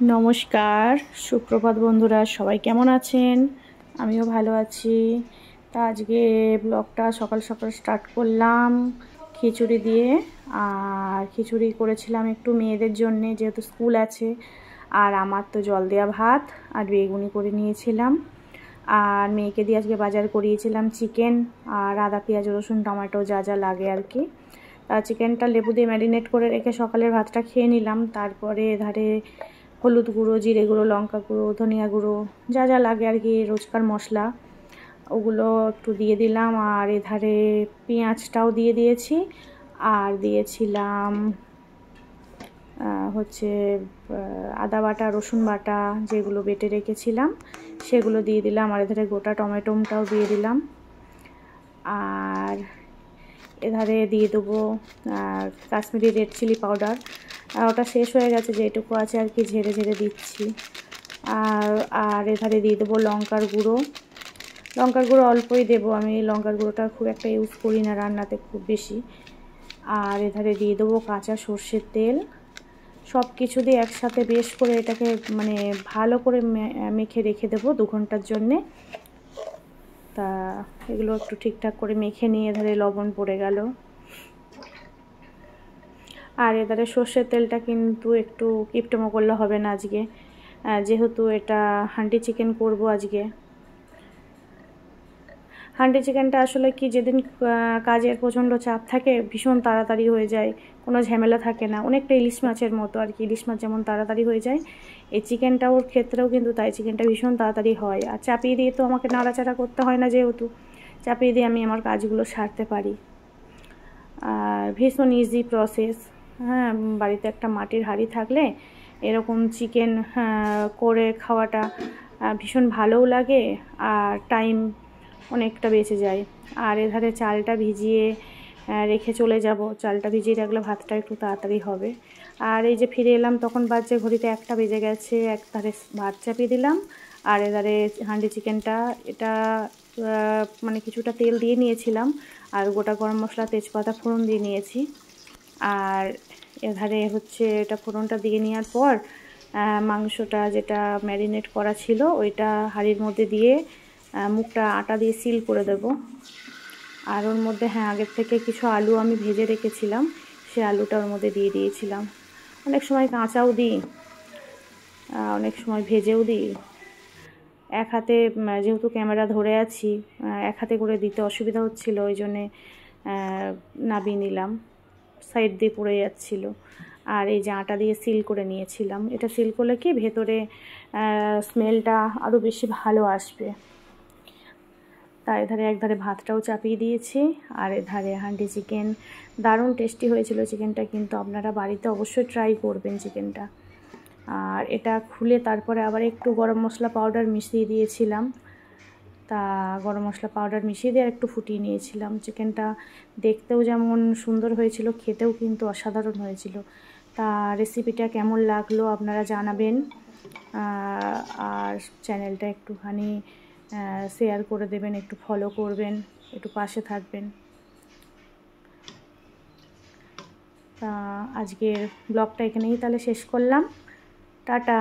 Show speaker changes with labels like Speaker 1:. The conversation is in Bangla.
Speaker 1: নমস্কার, সুপ্রভাত বন্ধুরা, সবাই কেমন আছেন? আমিও ভালো আছি। তা আজকে ব্লগটা সকাল সকাল স্টার্ট করলাম খিচুড়ি দিয়ে। আর খিচুড়ি করেছিলাম একটু মেয়েদের জন্যে, যেহেতু স্কুল আছে। আর আমার তো জল দেওয়া ভাত আর বেগুনি করে নিয়েছিলাম। আর মেয়েকে দিয়ে আজকে বাজার করিয়েছিলাম চিকেন আর আদা পেঁয়াজ রসুন টমেটো যা যা লাগে আর কি। তা চিকেনটা লেবু দিয়ে ম্যারিনেট করে রেখে সকালের ভাতটা খেয়ে নিলাম। তারপরে এধারে হলুদ গুঁড়ো, জিরে গুঁড়ো, লঙ্কা গুঁড়ো, ধনিয়া গুঁড়ো যা যা লাগে আর কি, রোজকার মশলা, ওগুলো একটু দিয়ে দিলাম। আর এধারে পেঁয়াজটাও দিয়ে দিয়েছি। আর দিয়েছিলাম আদা বাটা, রসুন বাটা, যেগুলো বেটে রেখেছিলাম সেগুলো দিয়ে দিলাম। আর এধারে গোটা টমেটোটাও দিয়ে দিলাম। আর এধারে দিয়ে দেবো কাশ্মীরি রেড চিলি পাউডার। ওটা শেষ হয়ে গেছে, যেটুকু আছে আর কি ঝেড়ে ঝেড়ে দিচ্ছি। আর এধারে দিয়ে দেবো লঙ্কার গুঁড়ো। লঙ্কার গুঁড়ো অল্পই দেবো, আমি লঙ্কার গুঁড়োটা খুব একটা ইউজ করি না রান্নাতে খুব বেশি। আর এধারে দিয়ে দেবো কাঁচা সর্ষের তেল। সব কিছু দিয়ে একসাথে বেশ করে এটাকে মানে ভালো করে মেখে রেখে দেবো 2 ঘন্টার জন্যে। তা এগুলো একটু ঠিকঠাক করে মেখে নিয়ে এধারে লবণ পড়ে গেল। আর এধারে সর্ষের তেলটা কিন্তু একটু কিপটেমো করলে হবে না আজকে, যেহেতু এটা হান্ডি চিকেন করব আজকে। হান্ডি চিকেনটা আসলে কি, যেদিন কাজের প্রচণ্ড চাপ থাকে ভীষণ তাড়াতাড়ি হয়ে যায়, কোনো ঝামেলা থাকে না। অনেকটা ইলিশ মাছের মতো আর কি, ইলিশ মাছ যেমন তাড়াতাড়ি হয়ে যায়, এই চিকেনটাও ক্ষেত্রেও কিন্তু তাই। চিকেনটা ভীষণ তাড়াতাড়ি হয়। আর চাপিয়ে দিয়ে তো আমাকে নাড়াচাড়া করতে হয় না, যেহেতু চাপিয়ে দিয়ে আমি আমার কাজগুলো সারতে পারি। আর ভীষণ ইজি প্রসেস। হ্যাঁ, বাড়িতে একটা মাটির হাঁড়ি থাকলে এরকম চিকেন করে খাওয়াটা ভীষণ ভালোও লাগে, আর টাইম অনেকটা বেঁচে যায়। আর এধারে চালটা ভিজিয়ে রেখে চলে যাব। চালটা ভিজিয়ে রাখলে ভাতটা একটু তাড়াতাড়ি হবে। আর এই যে ফিরে এলাম তখন বাজছে ঘড়িতে 1টা বেজে গেছে। একধারে ভাত চাপিয়ে দিলাম, আর এধারে হাঁডি চিকেনটা, এটা মানে কিছুটা তেল দিয়ে নিয়েছিলাম, আর গোটা গরম মশলা, তেজপাতা ফোড়ন দিয়ে নিয়েছি। আর এধারে এটা ফোড়নটা দিয়ে নেওয়ার পর মাংসটা যেটা ম্যারিনেট করা ছিল ওইটা হাঁড়ির মধ্যে দিয়ে মুখটা আটা দিয়ে সিল করে দেব। আর ওর মধ্যে আগের থেকে কিছু আলু আমি ভেজে রেখেছিলাম, সে আলুটা ওর মধ্যে দিয়ে দিয়েছিলাম। অনেক সময় কাঁচাও দিই, অনেক সময় ভেজেও দিই। এক হাতে যেহেতু ক্যামেরা ধরে আছি, এক হাতে করে দিতে অসুবিধা হচ্ছিল, ওই জন্যে নাবিয়ে নিলাম, সাইড দিয়ে পড়ে যাচ্ছিল। আর এই যে আটা দিয়ে সিল করে নিয়েছিলাম, এটা সিল করলে কি ভেতরে স্মেলটা আরও বেশি ভালো আসবে। তাই এধারে একধারে ভাতটাও চাপিয়ে দিয়েছি। আর এধারে হান্ডি চিকেন, দারুণ টেস্টি হয়েছিল চিকেনটা, কিন্তু আপনারা বাড়িতে অবশ্যই ট্রাই করবেন চিকেনটা। আর এটা খুলে তারপরে আবার একটু গরম মশলা পাউডার মিশিয়ে দিয়েছিলাম। তা গরম মশলা পাউডার মিশিয়ে দিয়ে একটু ফুটিয়ে নিয়েছিলাম। চিকেনটা দেখতেও যেমন সুন্দর হয়েছিল, খেতেও কিন্তু অসাধারণ হয়েছিল। তা রেসিপিটা কেমন লাগলো আপনারা জানাবেন। আর চ্যানেলটা একটুখানি শেয়ার করে দেবেন, একটু ফলো করবেন, একটু পাশে থাকবেন। তা আজকের ব্লগটা এখানেই তাহলে শেষ করলাম। টাটা।